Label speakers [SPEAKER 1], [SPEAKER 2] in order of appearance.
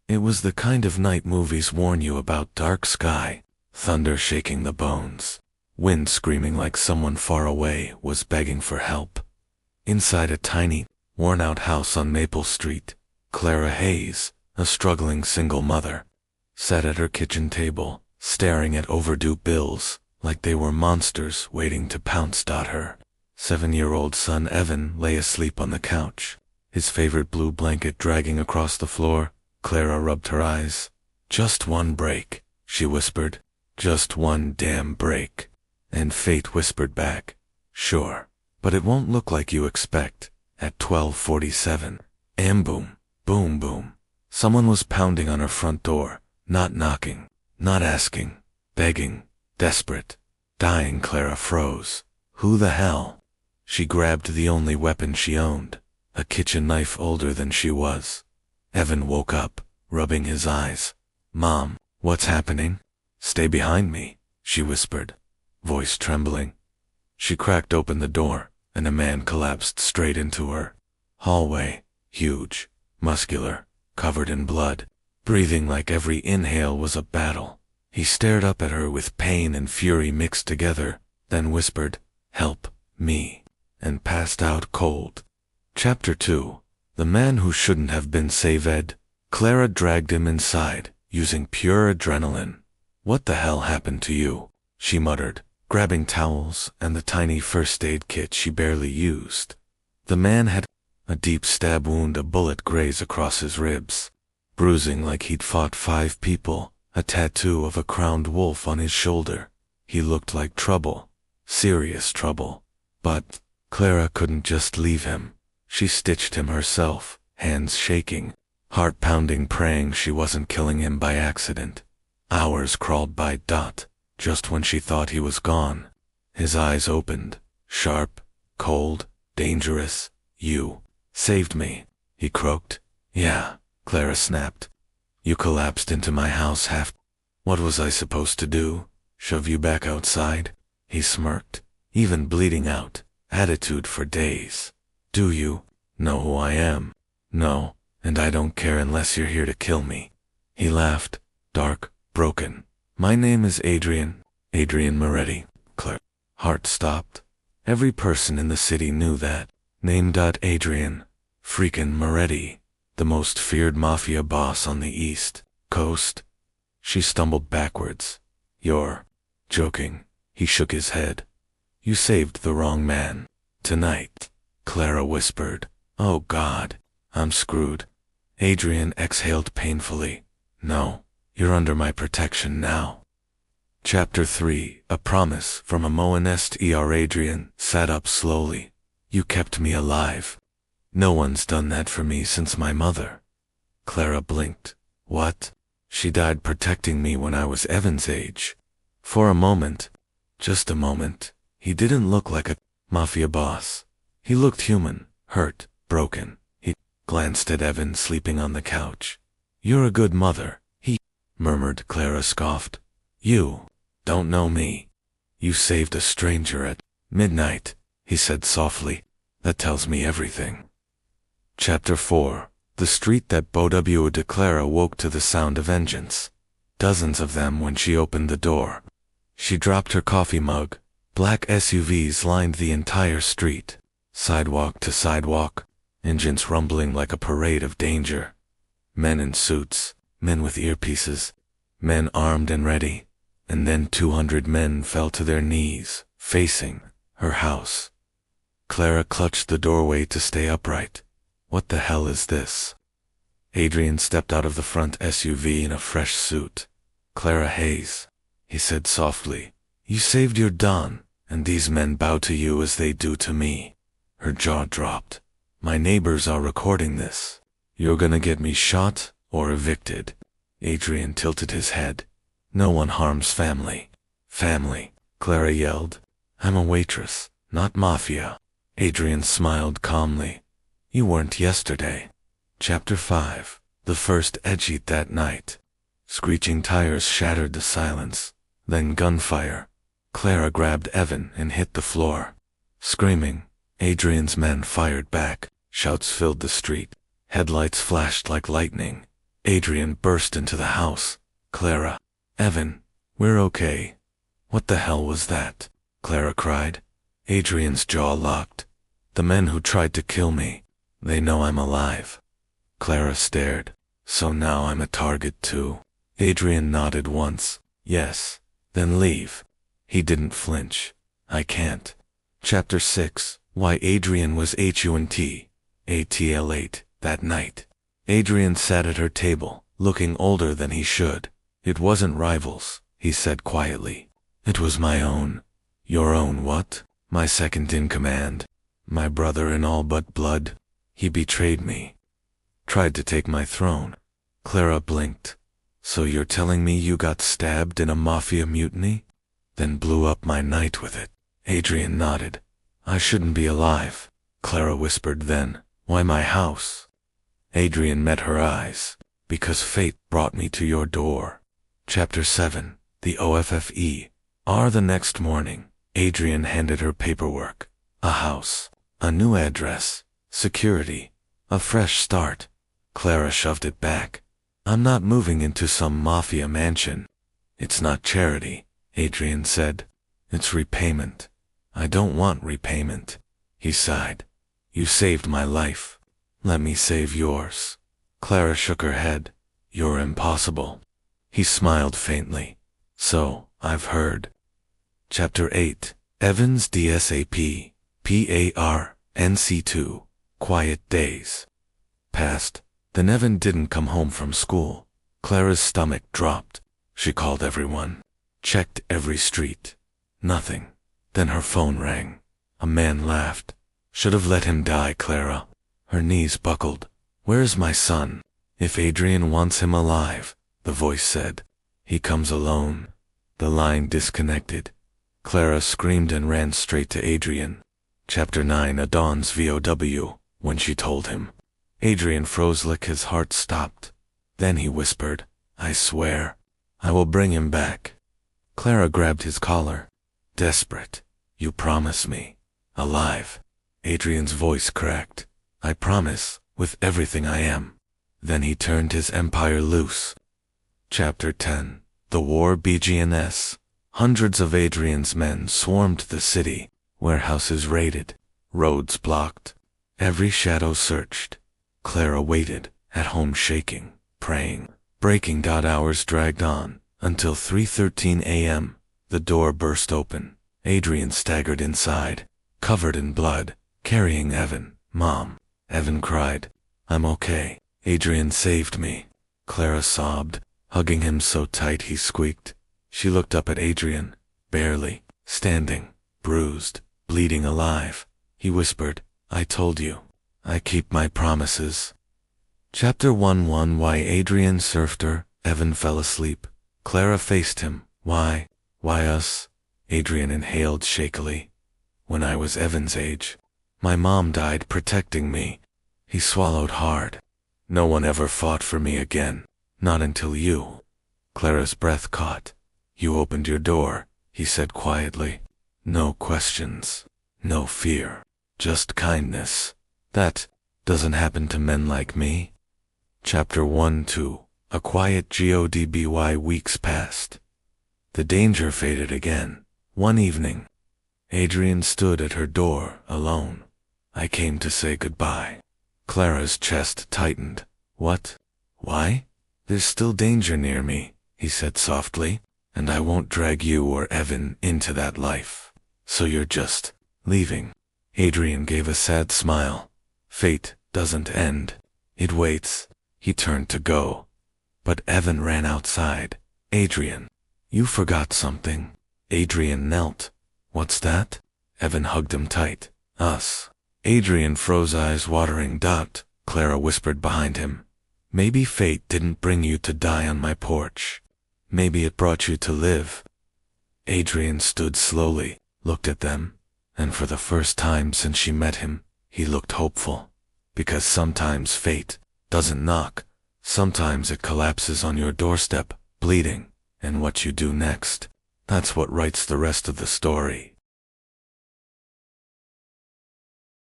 [SPEAKER 1] It was the kind of night movies warn you about: dark sky, thunder shaking the bones, wind screaming like someone far away was begging for help. Inside a tiny, worn-out house on Maple Street, Clara Hayes, a struggling single mother, sat at her kitchen table, staring at overdue bills like they were monsters waiting to pounce. Her 7-year-old son Evan lay asleep on the couch, his favorite blue blanket dragging across the floor. Clara rubbed her eyes. "Just one break," she whispered. "Just one damn break." And fate whispered back, "Sure, but it won't look like you expect." At 12:47, boom, boom boom. Someone was pounding on her front door, not knocking, not asking, begging, desperate, dying. Clara froze. Who the hell? She grabbed the only weapon she owned, a kitchen knife older than she was. Evan woke up, rubbing his eyes. "Mom, what's happening?" "Stay behind me," she whispered, voice trembling. She cracked open the door, and a man collapsed straight into her. Hallway, huge, muscular, covered in blood, breathing like every inhale was a battle. He stared up at her with pain and fury mixed together, then whispered, "Help me," and passed out cold. Chapter 2. The Man Who Shouldn't Have Been Saved. Clara dragged him inside, using pure adrenaline. "What the hell happened to you?" she muttered, grabbing towels and the tiny first aid kit she barely used. The man had a deep stab wound, a bullet graze across his ribs, bruising like he'd fought 5 people, a tattoo of a crowned wolf on his shoulder. He looked like trouble, serious trouble. But Clara couldn't just leave him. She stitched him herself, hands shaking, heart pounding, praying she wasn't killing him by accident. Hours crawled by. Just when she thought he was gone, his eyes opened, sharp, cold, dangerous. "You saved me," he croaked. "Yeah," Clara snapped. "You collapsed into my house half. What was I supposed to do? Shove you back outside?" He smirked. "Even bleeding out, attitude for days. Do you know who I am?" "No, and I don't care unless you're here to kill me." He laughed, dark, broken. "My name is Adrian Moretti." Claire's heart stopped. Every person in the city knew that name. Adrian freaking Moretti, the most feared Mafia boss on the East Coast. She stumbled backwards. "You're joking." He shook his head. "You saved the wrong man. Tonight." Clara whispered. "Oh God, I'm screwed." Adrian exhaled painfully. "No, you're under my protection now." Chapter 3. A Promise from a Moanest. Adrian sat up slowly. "You kept me alive. No one's done that for me since my mother." Clara blinked. "What?" "She died protecting me when I was Evan's age." For a moment, just a moment, he didn't look like a Mafia boss. He looked human, hurt, broken. He glanced at Evan sleeping on the couch. "You're a good mother," he murmured. Clara scoffed. "You don't know me. You saved a stranger at midnight," he said softly. "That tells me everything." Chapter 4. The street that bowed. Clara woke to the sound of engines. Dozens of them when she opened the door. She dropped her coffee mug. Black SUVs lined the entire street, sidewalk to sidewalk, engines rumbling like a parade of danger. Men in suits, men with earpieces, men armed and ready. And then 200 men fell to their knees, facing her house. Clara clutched the doorway to stay upright. What the hell is this? Adrian stepped out of the front SUV in a fresh suit. "Clara Hayes," he said softly, "you saved your Don, and these men bow to you as they do to me." Her jaw dropped. "My neighbors are recording this. You're gonna get me shot or evicted." Adrian tilted his head. "No one harms family." "Family," Clara yelled. "I'm a waitress, not Mafia." Adrian smiled calmly. "You weren't yesterday." Chapter 5. The first edgy that night. Screeching tires shattered the silence. Then gunfire. Clara grabbed Evan and hit the floor. Screaming, Adrian's men fired back. Shouts filled the street. Headlights flashed like lightning. Adrian burst into the house. Clara, Evan, we're okay. What the hell was that? Clara cried. Adrian's jaw locked. The men who tried to kill me, they know I'm alive. Clara stared. So now I'm a target too. Adrian nodded once. Yes. Then leave. He didn't flinch. I can't. Chapter 6. Why Adrian was HUNT. ATL8. That night, Adrian sat at her table, looking older than he should. It wasn't rivals, he said quietly. It was my own. Your own what? My second in command. My brother in all but blood. He betrayed me. Tried to take my throne. Clara blinked. So you're telling me you got stabbed in a Mafia mutiny? Then blew up my night with it. Adrian nodded. I shouldn't be alive. Clara whispered then. Why my house? Adrian met her eyes. Because fate brought me to your door. Chapter 7. The OFFE. The next morning, Adrian handed her paperwork. A house. A new address. Security. A fresh start. Clara shoved it back. I'm not moving into some Mafia mansion. It's not charity, Adrian said. It's repayment. I don't want repayment. He sighed. You saved my life. Let me save yours. Clara shook her head. You're impossible. He smiled faintly. So, I've heard. Chapter 8. Evan's DSAP. PARNC2. Quiet days. Passed. Then Evan didn't come home from school. Clara's stomach dropped. She called everyone. Checked every street. Nothing. Then her phone rang. A man laughed. Should have let him die, Clara. Her knees buckled. Where's my son? If Adrian wants him alive, the voice said. He comes alone. The line disconnected. Clara screamed and ran straight to Adrian. Chapter 9. Adon's VOW. When she told him. Adrian froze like his heart stopped. Then he whispered, I swear, I will bring him back. Clara grabbed his collar. Desperate. You promise me. Alive. Adrian's voice cracked. I promise, with everything I am. Then he turned his empire loose. Chapter 10. The War BGNS. Hundreds of Adrian's men swarmed the city, warehouses raided, roads blocked, every shadow searched. Clara waited, at home shaking, praying. Breaking hours dragged on, until 3:13 a.m. The door burst open. Adrian staggered inside, covered in blood, carrying Evan. Mom. Evan cried. I'm okay. Adrian saved me. Clara sobbed, hugging him so tight he squeaked. She looked up at Adrian, barely, standing, bruised, bleeding alive. He whispered, I told you. I keep my promises. Chapter 11. Why Adrian surfed her. Evan fell asleep. Clara faced him. Why? Why us? Adrian inhaled shakily. When I was Evan's age. My mom died protecting me. He swallowed hard. No one ever fought for me again. Not until you. Clara's breath caught. You opened your door, he said quietly. No questions. No fear. Just kindness. That doesn't happen to men like me. Chapter 1-2. A quiet GODBY. Weeks passed. The danger faded again. One evening, Adrian stood at her door, alone. I came to say goodbye. Clara's chest tightened. What? Why? There's still danger near me, he said softly, and I won't drag you or Evan into that life. So you're just leaving. Adrian gave a sad smile. Fate doesn't end. It waits. He turned to go. But Evan ran outside. Adrian, you forgot something. Adrian knelt. What's that? Evan hugged him tight. Us. Adrian froze, eyes watering. Clara whispered behind him. Maybe fate didn't bring you to die on my porch. Maybe it brought you to live. Adrian stood slowly, looked at them, and for the first time since she met him, he looked hopeful. Because sometimes fate doesn't knock. Sometimes it collapses on your doorstep, bleeding, and what you do next, that's what writes the rest of the story.